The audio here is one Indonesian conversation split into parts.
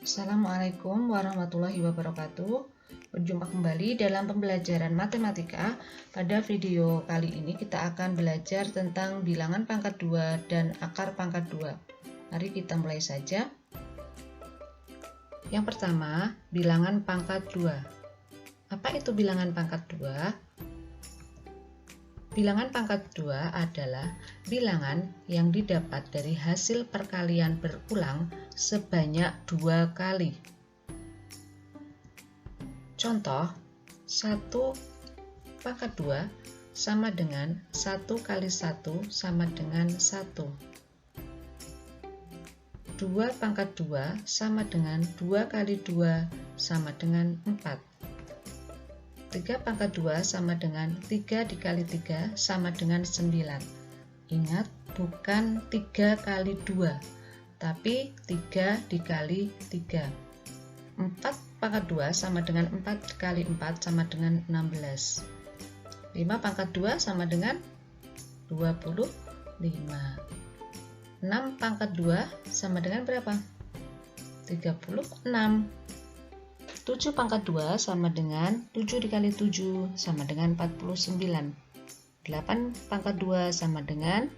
Assalamualaikum warahmatullahi wabarakatuh. Berjumpa kembali dalam pembelajaran matematika. Pada video kali ini kita akan belajar tentang bilangan pangkat 2 dan akar pangkat 2. Mari kita mulai saja. Yang pertama, bilangan pangkat 2. Apa itu bilangan pangkat 2? Bilangan pangkat 2 adalah bilangan yang didapat dari hasil perkalian berulang sebanyak 2 kali. Contoh, 1 pangkat 2 sama dengan 1 kali 1 sama dengan 1. 2 pangkat 2 sama dengan 2 kali 2 sama dengan 4. 3 pangkat 2 sama dengan 3 dikali 3 sama dengan 9. Ingat, bukan 3 kali 2, tapi 3 dikali 3. 4 pangkat 2 sama dengan 4 kali 4 sama dengan 16. 5 pangkat 2 sama dengan 25. 6 pangkat 2 sama dengan berapa? 36. 7 pangkat 2 sama dengan 7 dikali 7 sama dengan 49. 8 pangkat 2 sama dengan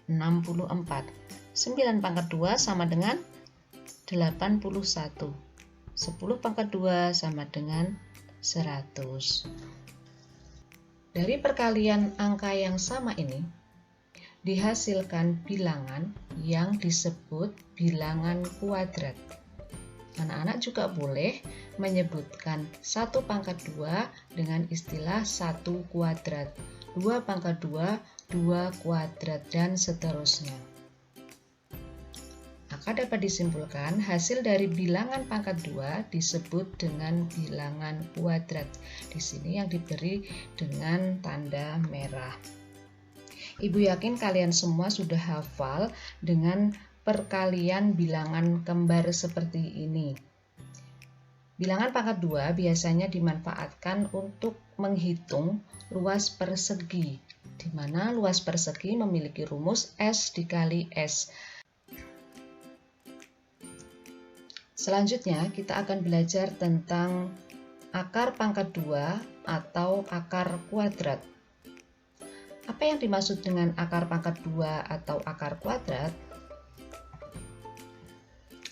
64. 9 pangkat 2 sama dengan 81. 10 pangkat 2 sama dengan 100. Dari perkalian angka yang sama ini, dihasilkan bilangan yang disebut bilangan kuadrat. Anak-anak juga boleh menyebutkan 1 pangkat 2 dengan istilah 1 kuadrat, 2 pangkat 2, 2 kuadrat, dan seterusnya. Maka dapat disimpulkan hasil dari bilangan pangkat 2 disebut dengan bilangan kuadrat. Di sini yang diberi dengan tanda merah. Ibu yakin kalian semua sudah hafal dengan perkalian bilangan kembar seperti ini. Bilangan pangkat 2 biasanya dimanfaatkan untuk menghitung luas persegi, di mana luas persegi memiliki rumus S dikali S. Selanjutnya kita akan belajar tentang akar pangkat 2 atau akar kuadrat. Apa yang dimaksud dengan akar pangkat 2 atau akar kuadrat?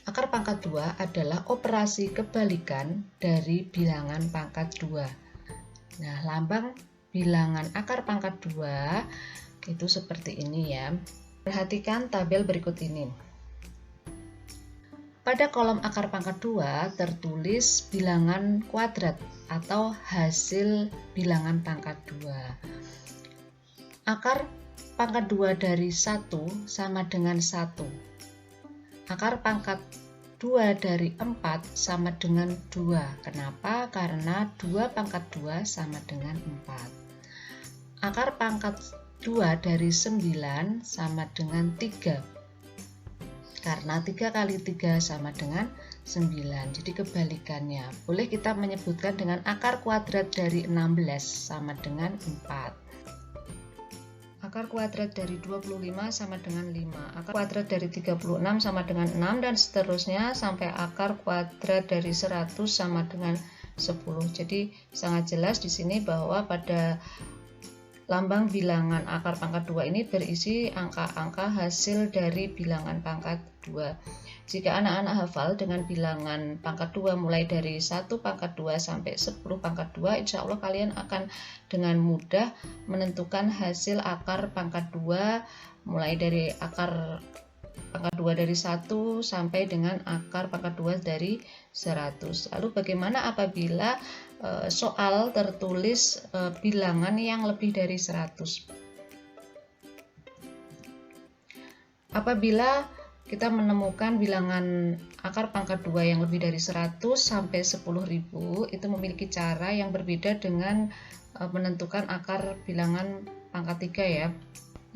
Akar pangkat 2 adalah operasi kebalikan dari bilangan pangkat 2. Nah, lambang bilangan akar pangkat 2 itu seperti ini ya. Perhatikan tabel berikut ini. Pada kolom akar pangkat 2 tertulis bilangan kuadrat atau hasil bilangan pangkat 2. Akar pangkat 2 dari 1 sama dengan 1. Akar pangkat 2 dari 4 sama dengan 2. Kenapa? Karena 2 pangkat 2 sama dengan 4. Akar pangkat 2 dari 9 sama dengan 3. Karena 3 kali 3 sama dengan 9. Jadi kebalikannya. Boleh kita menyebutkan dengan akar kuadrat dari 16 sama dengan 4. Akar kuadrat dari 25 sama dengan 5. Akar kuadrat dari 36 sama dengan 6 dan seterusnya sampai akar kuadrat dari 100 sama dengan 10. Jadi sangat jelas di sini bahwa pada lambang bilangan akar pangkat 2 ini berisi angka-angka hasil dari bilangan pangkat 2. Jika anak-anak hafal dengan bilangan pangkat 2 mulai dari 1 pangkat 2 sampai 10 pangkat 2, insya Allah kalian akan dengan mudah menentukan hasil akar pangkat 2 mulai dari akar pangkat 2 dari 1 sampai dengan akar pangkat 2 dari 100. Lalu bagaimana apabila soal tertulis bilangan yang lebih dari 100? Apabila kita menemukan bilangan akar pangkat 2 yang lebih dari 100 sampai 10.000, itu memiliki cara yang berbeda dengan menentukan akar bilangan pangkat 3 ya.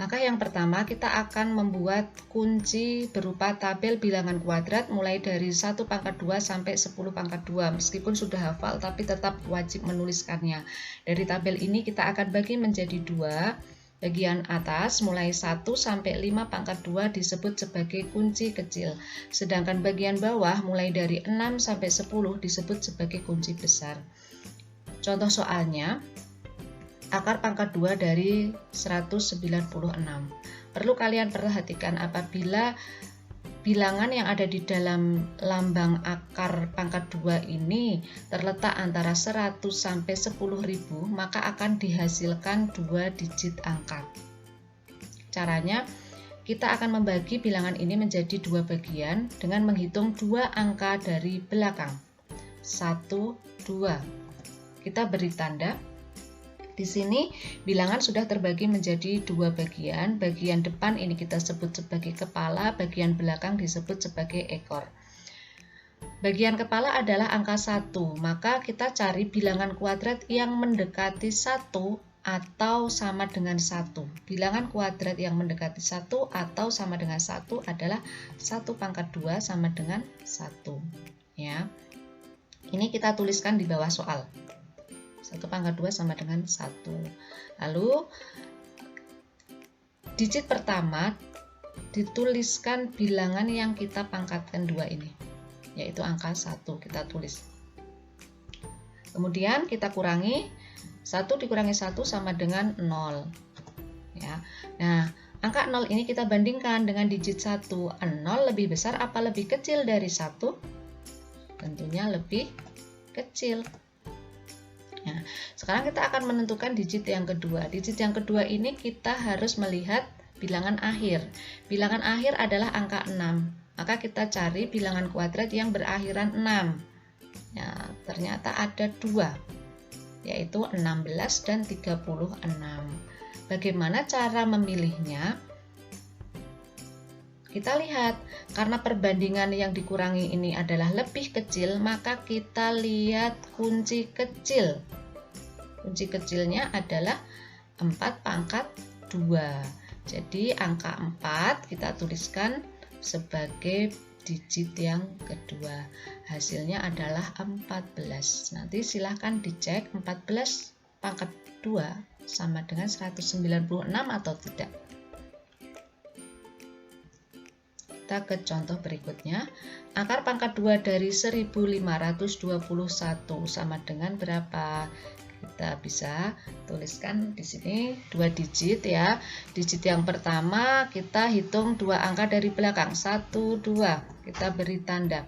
Maka yang pertama kita akan membuat kunci berupa tabel bilangan kuadrat mulai dari 1 pangkat 2 sampai 10 pangkat 2. Meskipun sudah hafal tapi tetap wajib menuliskannya. Dari tabel ini kita akan bagi menjadi 2. Bagian atas mulai 1 sampai 5 pangkat 2 disebut sebagai kunci kecil. Sedangkan bagian bawah mulai dari 6 sampai 10 disebut sebagai kunci besar. Contoh soalnya, akar pangkat 2 dari 196. Perlu kalian perhatikan apabila bilangan yang ada di dalam lambang akar pangkat 2 ini terletak antara 100 sampai 10.000, maka akan dihasilkan 2 digit angka. Caranya, kita akan membagi bilangan ini menjadi 2 bagian dengan menghitung 2 angka dari belakang. 1, 2. Kita beri tanda. Di sini bilangan sudah terbagi menjadi 2 bagian. Bagian depan ini kita sebut sebagai kepala, bagian belakang disebut sebagai ekor. Bagian kepala adalah angka 1, maka kita cari bilangan kuadrat yang mendekati 1 atau sama dengan 1. Bilangan kuadrat yang mendekati 1 atau sama dengan 1 adalah 1 pangkat 2 sama dengan 1. Ya. Ini kita tuliskan di bawah soal. 1 pangkat 2 sama dengan 1. Lalu digit pertama dituliskan bilangan yang kita pangkatkan 2 ini, yaitu angka 1 kita tulis. Kemudian kita kurangi, 1 dikurangi 1 sama dengan 0. Ya. Nah, angka 0 ini kita bandingkan dengan digit 1. 0 lebih besar apa lebih kecil dari 1? Tentunya lebih kecil. Nah, sekarang kita akan menentukan digit yang kedua. Digit yang kedua ini kita harus melihat bilangan akhir. Bilangan akhir adalah angka 6. Maka kita cari bilangan kuadrat yang berakhiran 6. Ya, ternyata ada 2, yaitu 16 dan 36. Bagaimana cara memilihnya? Kita lihat, karena perbandingan yang dikurangi ini adalah lebih kecil, maka kita lihat kunci kecil. Kunci kecilnya adalah 4 pangkat 2. Jadi angka 4 kita tuliskan sebagai digit yang kedua. Hasilnya adalah 14. Nanti silahkan dicek 14 pangkat 2 sama dengan 196 atau tidak. Kita ke contoh berikutnya. Akar pangkat 2 dari 1521 sama dengan berapa? Kita bisa tuliskan di sini 2 digit ya. Digit yang pertama kita hitung 2 angka dari belakang. 1, 2. Kita beri tanda.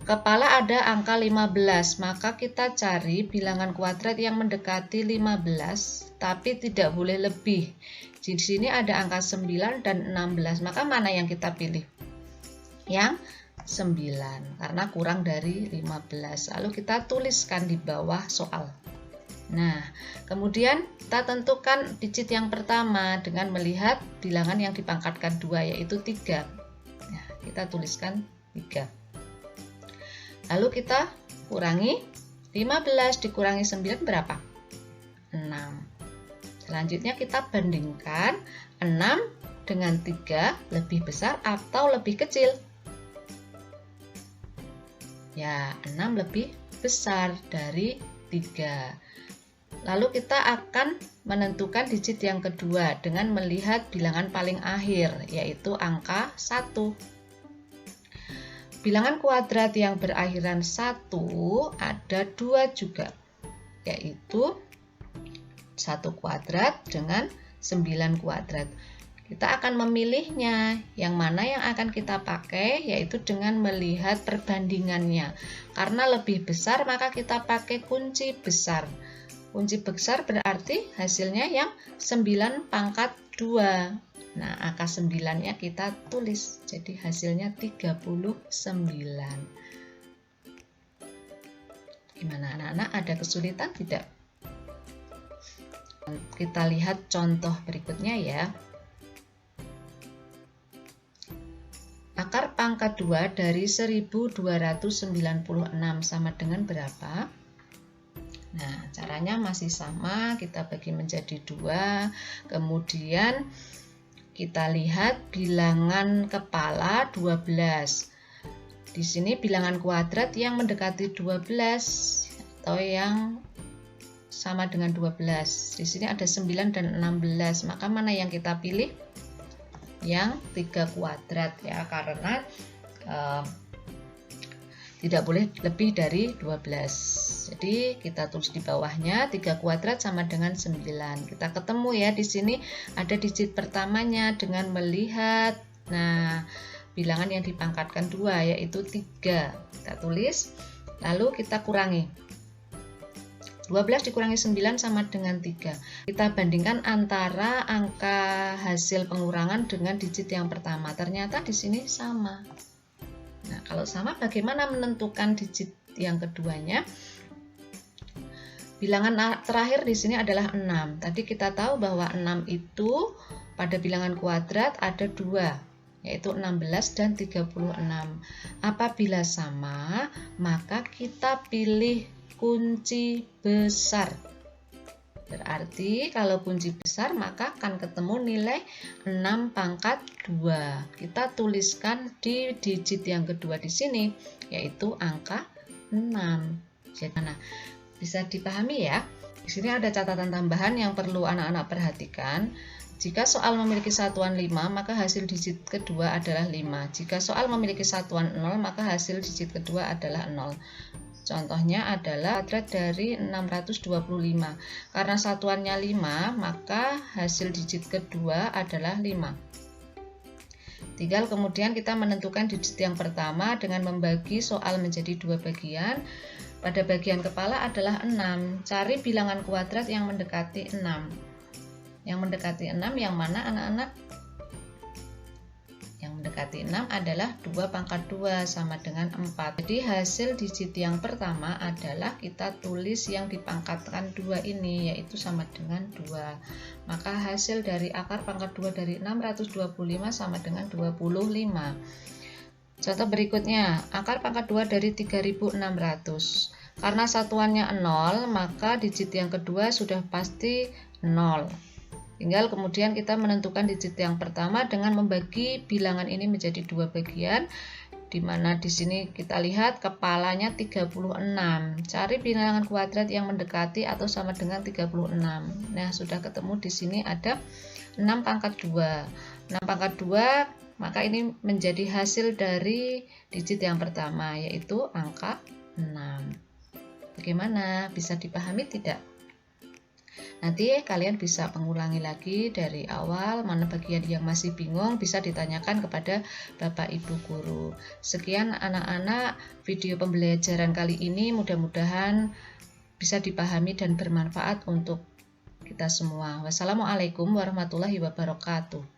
Kepala ada angka 15, maka kita cari bilangan kuadrat yang mendekati 15, tapi tidak boleh lebih. Di sini ada angka 9 dan 16, maka mana yang kita pilih? Yang 9, karena kurang dari 15. Lalu kita tuliskan di bawah soal. Nah, kemudian kita tentukan digit yang pertama dengan melihat bilangan yang dipangkatkan 2, yaitu 3. Nah, kita tuliskan 3. Lalu kita kurangi, 15 dikurangi 9 berapa? 6. Selanjutnya kita bandingkan 6 dengan 3 lebih besar atau lebih kecil? Ya, 6 lebih besar dari 3. Lalu kita akan menentukan digit yang kedua dengan melihat bilangan paling akhir, yaitu angka 1. Bilangan kuadrat yang berakhiran 1 ada 2 juga, yaitu 1 kuadrat dengan 9 kuadrat. Kita akan memilihnya, yang mana yang akan kita pakai, yaitu dengan melihat perbandingannya. Karena lebih besar, maka kita pakai kunci besar. Kunci besar berarti hasilnya yang 9 pangkat 2. Nah, angka 9-nya kita tulis, jadi hasilnya 39. Gimana anak-anak, ada kesulitan tidak? Kita lihat contoh berikutnya ya. Akar pangkat 2 dari 1296 sama dengan berapa? Nah, caranya masih sama, kita bagi menjadi 2. Kemudian kita lihat bilangan kepala 12. Di sini bilangan kuadrat yang mendekati 12 atau yang sama dengan 12. Di sini ada 9 dan 16. Maka mana yang kita pilih? Yang 3 kuadrat ya, karena tidak boleh lebih dari 12. Jadi kita tulis di bawahnya 3 kuadrat sama dengan 9. Kita ketemu ya, di sini ada digit pertamanya dengan melihat bilangan yang dipangkatkan 2 yaitu 3. Kita tulis, lalu kita kurangi. 12 dikurangi 9 sama dengan 3. Kita bandingkan antara angka hasil pengurangan dengan digit yang pertama. Ternyata di sini sama. Nah, kalau sama bagaimana menentukan digit yang keduanya? Bilangan terakhir di sini adalah 6. Tadi kita tahu bahwa 6 itu pada bilangan kuadrat ada 2, yaitu 16 dan 36. Apabila sama, maka kita pilih kunci besar. Berarti kalau kunci besar maka akan ketemu nilai 6 pangkat 2. Kita tuliskan di digit yang kedua di sini, yaitu angka 6. Jadi, bisa dipahami ya. Di sini ada catatan tambahan yang perlu anak-anak perhatikan. Jika soal memiliki satuan 5, maka hasil digit kedua adalah 5. Jika soal memiliki satuan 0, maka hasil digit kedua adalah 0. Contohnya adalah kuadrat dari 625. Karena satuannya 5, maka hasil digit kedua adalah 5. Tinggal kemudian kita menentukan digit yang pertama dengan membagi soal menjadi 2 bagian. Pada bagian kepala adalah 6. Cari bilangan kuadrat yang mendekati 6. Yang mendekati 6 yang mana anak-anak? Yang mendekati 6 adalah 2 pangkat 2 sama dengan 4. Jadi hasil digit yang pertama adalah kita tulis yang dipangkatkan 2 ini, yaitu sama dengan 2. Maka hasil dari akar pangkat 2 dari 625 sama dengan 25. Contoh berikutnya, akar pangkat 2 dari 3600. Karena satuannya 0, maka digit yang kedua sudah pasti 0. Tinggal kemudian kita menentukan digit yang pertama dengan membagi bilangan ini menjadi 2 bagian, di mana di sini kita lihat kepalanya 36. Cari bilangan kuadrat yang mendekati atau sama dengan 36. Nah, sudah ketemu di sini ada 6 pangkat 2. 6 pangkat 2, maka ini menjadi hasil dari digit yang pertama, yaitu angka 6. Bagaimana? Bisa dipahami tidak? Nanti kalian bisa mengulangi lagi dari awal, mana bagian yang masih bingung bisa ditanyakan kepada Bapak Ibu Guru. Sekian anak-anak, video pembelajaran kali ini mudah-mudahan bisa dipahami dan bermanfaat untuk kita semua. Wassalamualaikum warahmatullahi wabarakatuh.